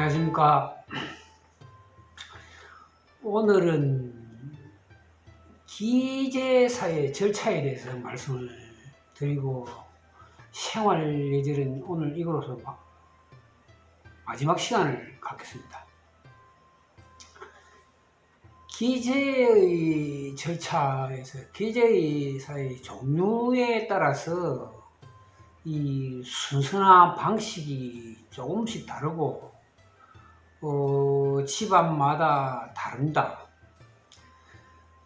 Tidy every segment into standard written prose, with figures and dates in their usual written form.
안녕하십니까. 오늘은 기재사의 절차에 대해서 말씀을 드리고, 생활 예절은 오늘 이거로서 마지막 시간을 갖겠습니다. 기재의 절차에서 기재사의 종류에 따라서 이 순서나 방식이 조금씩 다르고 집안마다 다릅니다.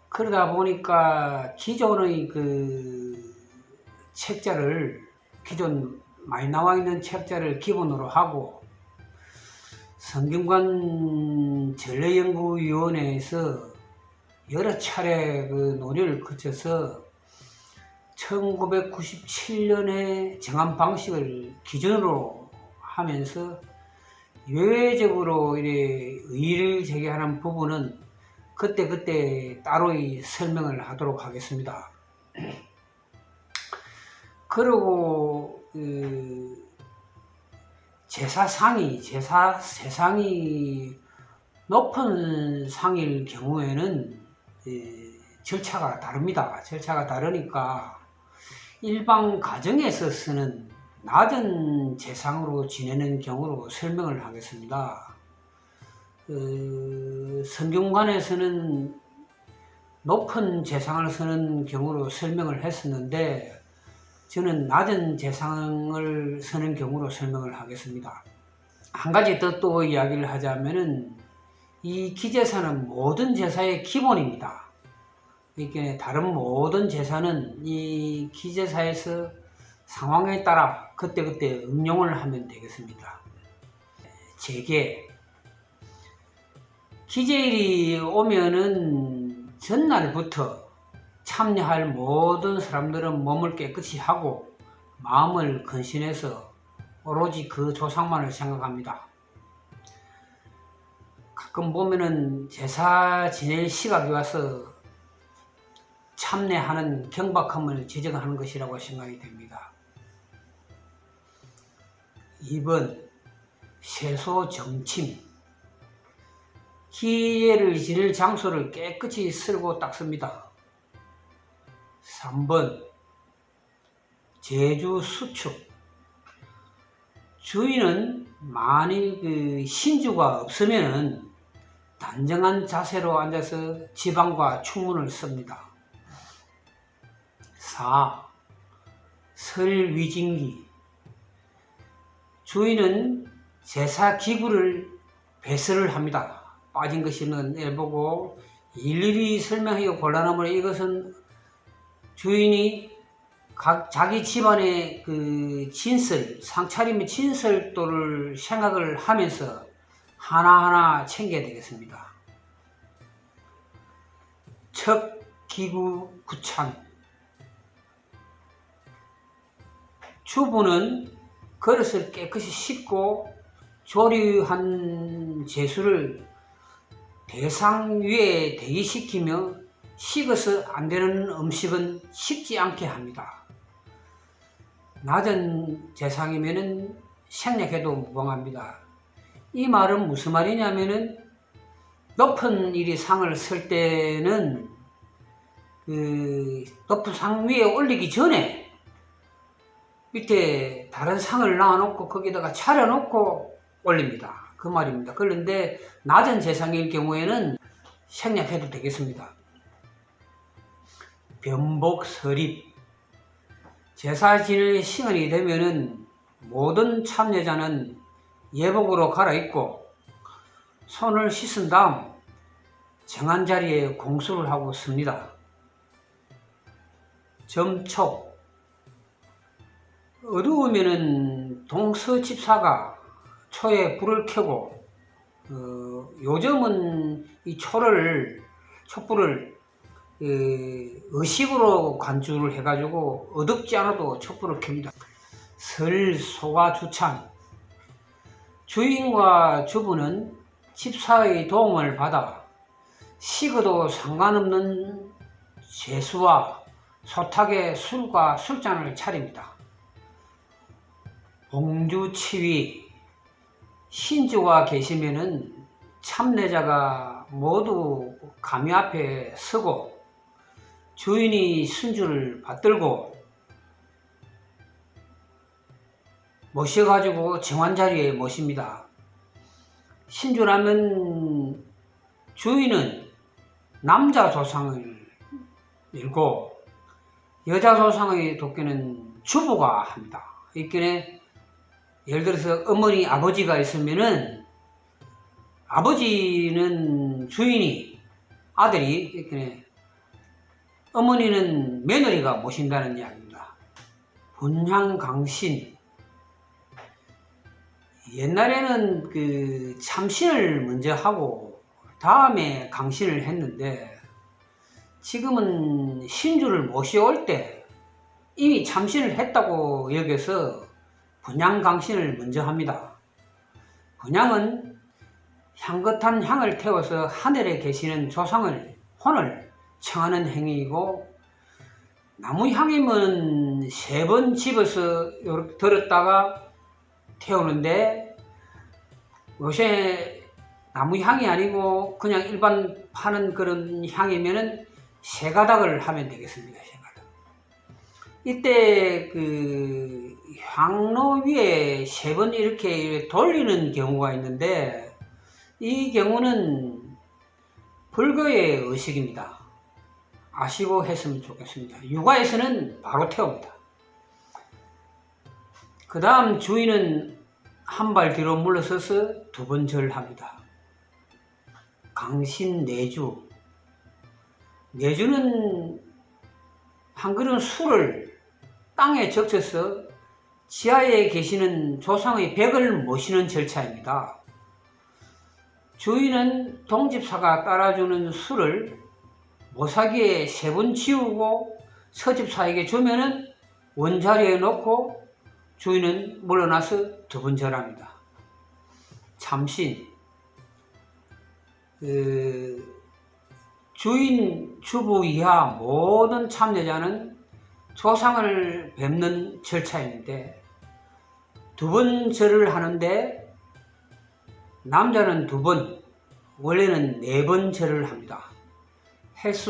그러다 보니까 기존의 기존 많이 나와 있는 책자를 기본으로 하고, 성균관 전례연구위원회에서 여러 차례 논의를 거쳐서 1997년에 정한 방식을 기준으로 하면서 예외적으로 의의를 제기하는 부분은 그때 따로의 설명을 하도록 하겠습니다. 그리고 제사상이 높은 상일 경우에는 절차가 다릅니다. 절차가 다르니까 일반 가정에서 쓰는 낮은 제상으로 지내는 경우로 설명을 하겠습니다. 성균관에서는 높은 제상을 쓰는 경우로 설명을 했었는데, 저는 낮은 제상을 쓰는 경우로 설명을 하겠습니다. 한 가지 더 또 이야기를 하자면은, 이 기제사는 모든 제사의 기본입니다. 이렇게 다른 모든 제사는 이 기제사에서 상황에 따라 그때 응용을 하면 되겠습니다. 제계 기제일이 오면은 전날부터 참여할 모든 사람들은 몸을 깨끗이 하고 마음을 근신해서 오로지 그 조상만을 생각합니다. 가끔 보면은 제사 지낼 시각이 와서 참내하는 경박함을 지적하는 것이라고 생각이 됩니다. 2번, 세소 정침. 기예를 지낼 장소를 깨끗이 쓸고 닦습니다. 3번, 제주 수축. 주인은 만일 신주가 없으면 단정한 자세로 앉아서 지방과 충문을 씁니다. 4. 설위징기. 주인은 제사 기구를 배설을 합니다. 빠진 것이면 내보고 일일이 설명하기가 곤란하므로 이것은 주인이 자기 집안의 상차림의 진설도를 생각을 하면서 하나하나 챙겨야 되겠습니다. 척 기구 구찬. 주부는 그릇을 깨끗이 씻고 조리한 제수를 대상 위에 대기시키며 식어서 안 되는 음식은 식지 않게 합니다. 낮은 제상이면은 생략해도 무방합니다. 이 말은 무슨 말이냐면은, 높은 상을 쓸 때는 높은 상 위에 올리기 전에 밑에 다른 상을 놔놓고 거기다가 차려놓고 올립니다. 그 말입니다. 그런데 낮은 제상일 경우에는 생략해도 되겠습니다. 변복 설입. 제사 지낼 시간이 되면은 모든 참여자는 예복으로 갈아입고 손을 씻은 다음 정한 자리에 공수를 하고 씁니다. 점촉. 어두우면은 동서집사가 초에 불을 켜고, 요즘은 이 촛불을 의식으로 관주를 해가지고 어둡지 않아도 촛불을 켭니다. 설소가주찬. 주인과 주부는 집사의 도움을 받아 식어도 상관없는 제수와 소탁에 술과 술잔을 차립니다. 봉주치위. 신주가 계시면은 참내자가 모두 가미 앞에 서고 주인이 신주를 받들고 모셔가지고 정환자리에 모십니다. 신주라면 주인은 남자 조상을 밀고 여자 조상의 돕기는 주부가 합니다. 이렇게 예를 들어서 어머니 아버지가 있으면은 아버지는 주인이 아들이 이렇게 어머니는 며느리가 모신다는 이야기입니다. 분향강신. 옛날에는 그 참신을 먼저 하고 다음에 강신을 했는데 지금은 신주를 모셔올 때 이미 참신을 했다고 여겨서 분향강신을 먼저 합니다. 분향은 향긋한 향을 태워서 하늘에 계시는 조상을 혼을 청하는 행위이고 나무향이면 3번 집어서 이렇게 들었다가 태우는데 요새 나무향이 아니고 그냥 일반 파는 그런 향이면은 3가닥을 하면 되겠습니다. 3가닥. 이때 그 향로 위에 3번 이렇게 돌리는 경우가 있는데 이 경우는 불교의 의식입니다. 아시고 했으면 좋겠습니다. 육아에서는 바로 태웁니다. 그 다음 주인은 한 발 뒤로 물러서서 2번 절합니다. 강신내주. 내주는 한 그릇 술을 땅에 적셔서 지하에 계시는 조상의 백을 모시는 절차입니다. 주인은 동집사가 따라주는 술을 모사기에 3번 지우고 서집사에게 주면은 원자리에 놓고 주인은 물러나서 2번 절합니다. 참신. 주인, 주부 이하 모든 참여자는 조상을 뵙는 절차인데 2번 절을 하는데 남자는 2번, 원래는 4번 절을 합니다.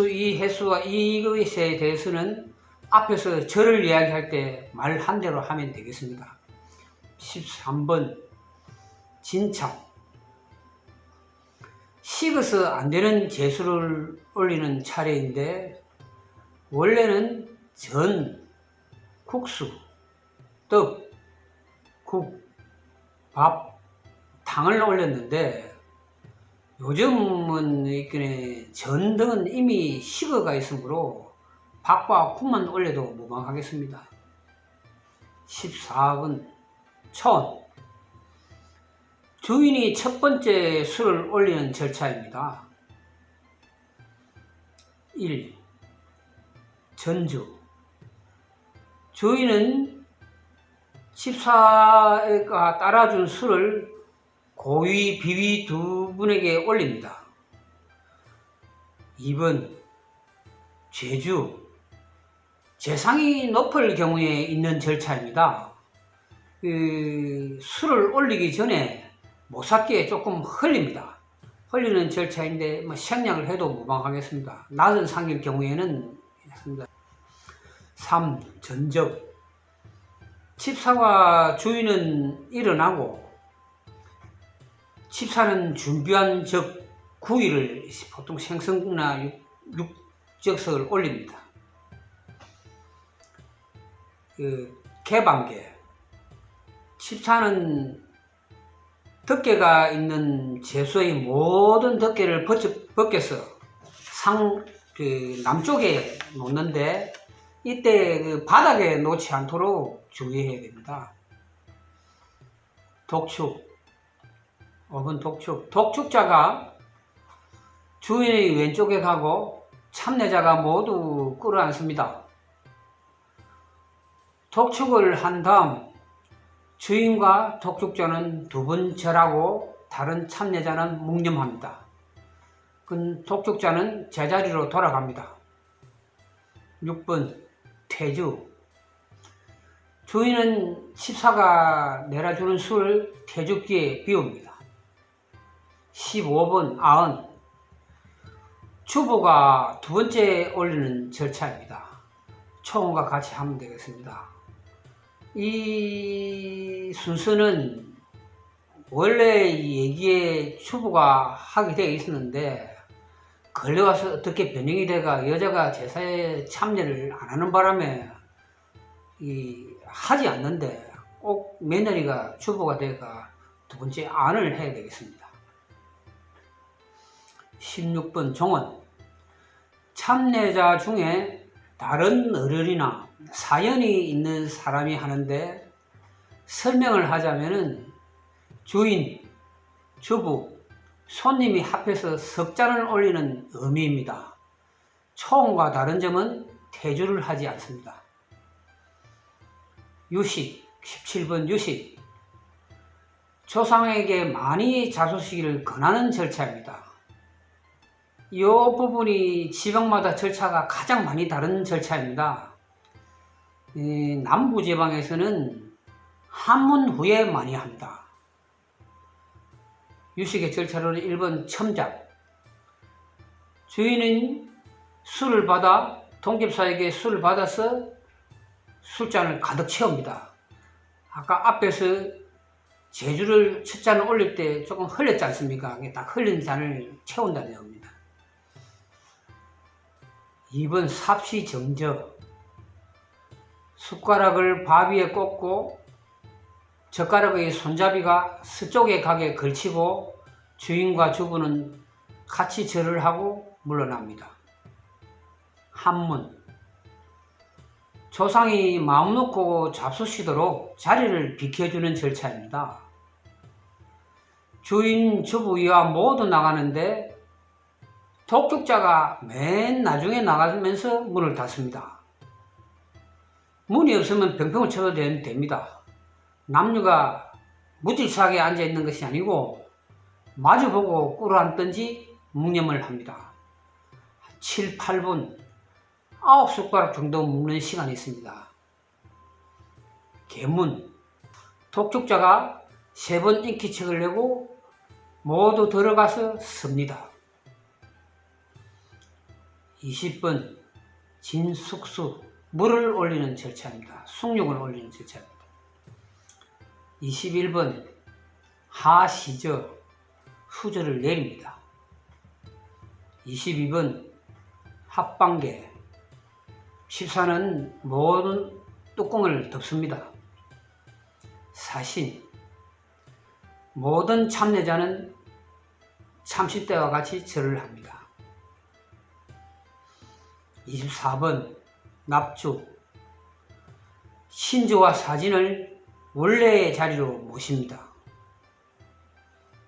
이 횟수와 이것에 대해서는 앞에서 절을 이야기할 때 말 한 대로 하면 되겠습니다. 13번 진참. 식어서 안 되는 제수를 올리는 차례인데 원래는 전, 국수, 떡, 국, 밥, 탕을 올렸는데 요즘은 이렇게 전 등은 이미 식어가 있으므로 밥과 국만 올려도 무방하겠습니다. 14번 촌. 주인이 첫 번째 술을 올리는 절차입니다. 1. 전주. 주인은 집사가 따라준 술을 고위, 비위 2분에게 올립니다. 2번 제주. 재상이 높을 경우에 있는 절차입니다. 술을 올리기 전에 모삭기에 조금 흘립니다. 흘리는 절차인데 생략을 해도 무방하겠습니다. 낮은 상일 경우에는 3. 전적. 칩사와 주인은 일어나고 칩사는 준비한 적 구이를 보통 생선이나 육적석을 올립니다. 개방계. 칩사는 덮개가 있는 제수의 모든 덮개를 벗겨서 남쪽에 놓는데 이때 바닥에 놓지 않도록 주의해야 됩니다. 독축. 5번 독축. 독축자가 주인의 왼쪽에 가고 참내자가 모두 끌어안습니다. 독축을 한 다음 주인과 독축자는 2번 절하고 다른 참내자는 묵념합니다. 독축자는 제자리로 돌아갑니다. 6번 퇴주. 주인은 집사가 내려주는 술을 태죽기에 비웁니다. 15번 아흔. 주부가 두 번째 올리는 절차입니다. 초혼과 같이 하면 되겠습니다. 이 순서는 원래 이 얘기에 주부가 하게 되어 있었는데 걸려와서 어떻게 변형이 돼가 여자가 제사에 참여를 안 하는 바람에 하지 않는데 꼭 며느리가 주부가 돼가 두 번째 안을 해야 되겠습니다. 16번 종언. 참례자 중에 다른 어른이나 사연이 있는 사람이 하는데 설명을 하자면은 주인, 주부, 손님이 합해서 석잔을 올리는 의미입니다. 초혼과 다른 점은 태주를 하지 않습니다. 유식, 17번 유식. 조상에게 많이 잡수시기를 권하는 절차입니다. 이 부분이 지방마다 절차가 가장 많이 다른 절차입니다. 남부지방에서는 한문 후에 많이 합니다. 유식의 절차로는 1번 첨작. 주인은 술을 받아 동집사에게 술을 받아서 술잔을 가득 채웁니다. 아까 앞에서 제주를 첫 잔을 올릴 때 조금 흘렸지 않습니까? 딱 흘린 잔을 채운다는 얘기입니다. 2번 삽시정저. 숟가락을 밥 위에 꽂고 젓가락의 손잡이가 서쪽에 가게 걸치고 주인과 주부는 같이 절을 하고 물러납니다. 한문. 조상이 마음 놓고 잡수시도록 자리를 비켜주는 절차입니다. 주인, 주부와 모두 나가는데 독촉자가 맨 나중에 나가면서 문을 닫습니다. 문이 없으면 병평을 쳐도 됩니다. 남녀가 무질서하게 앉아있는 것이 아니고 마주보고 꿀을 앉든지 묵념을 합니다. 7, 8분 9숟가락 정도 묵는 시간이 있습니다. 계문. 독촉자가 3번 인기책을 내고 모두 들어가서 섭니다. 20번 진숙수. 물을 올리는 절차입니다. 숭늉을 올리는 절차입니다. 21번 하시저. 후저를 내립니다. 22번 합방계. 집사는 모든 뚜껑을 덮습니다. 사신. 모든 참례자는 참시 때와 같이 절을 합니다. 24번 납주. 신주와 사진을 원래의 자리로 모십니다.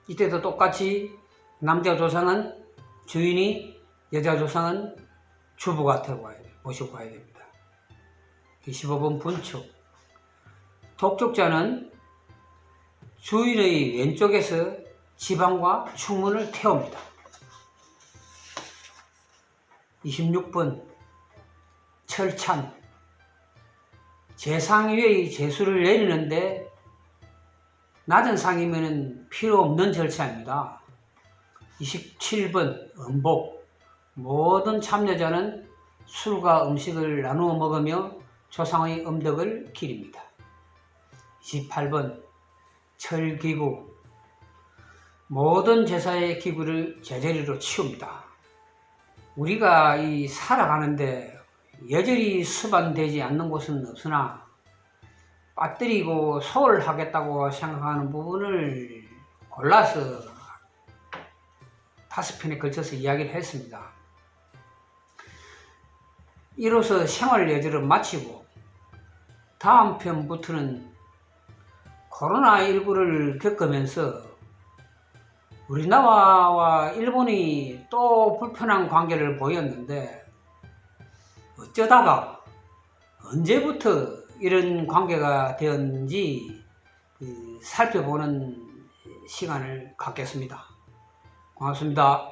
이때도 똑같이 남자 조상은 주인이, 여자 조상은 주부가 모시고 가야 됩니다. 25번 분축. 독촉자는 주인의 왼쪽에서 지방과 충문을 태웁니다. 26번 철찬. 제상 위의 제수를 내리는데 낮은 상이면 필요 없는 절차입니다. 27번 음복. 모든 참여자는 술과 음식을 나누어 먹으며 조상의 음덕을 기립니다. 28번 철기구. 모든 제사의 기구를 제자리로 치웁니다. 우리가 살아가는데 여전히 수반되지 않는 곳은 없으나 빠뜨리고 소홀하겠다고 생각하는 부분을 골라서 5편에 걸쳐서 이야기를 했습니다. 이로써 생활 예절을 마치고 다음 편부터는 코로나19를 겪으면서 우리나라와 일본이 또 불편한 관계를 보였는데 어쩌다가 언제부터 이런 관계가 되었는지 살펴보는 시간을 갖겠습니다. 고맙습니다.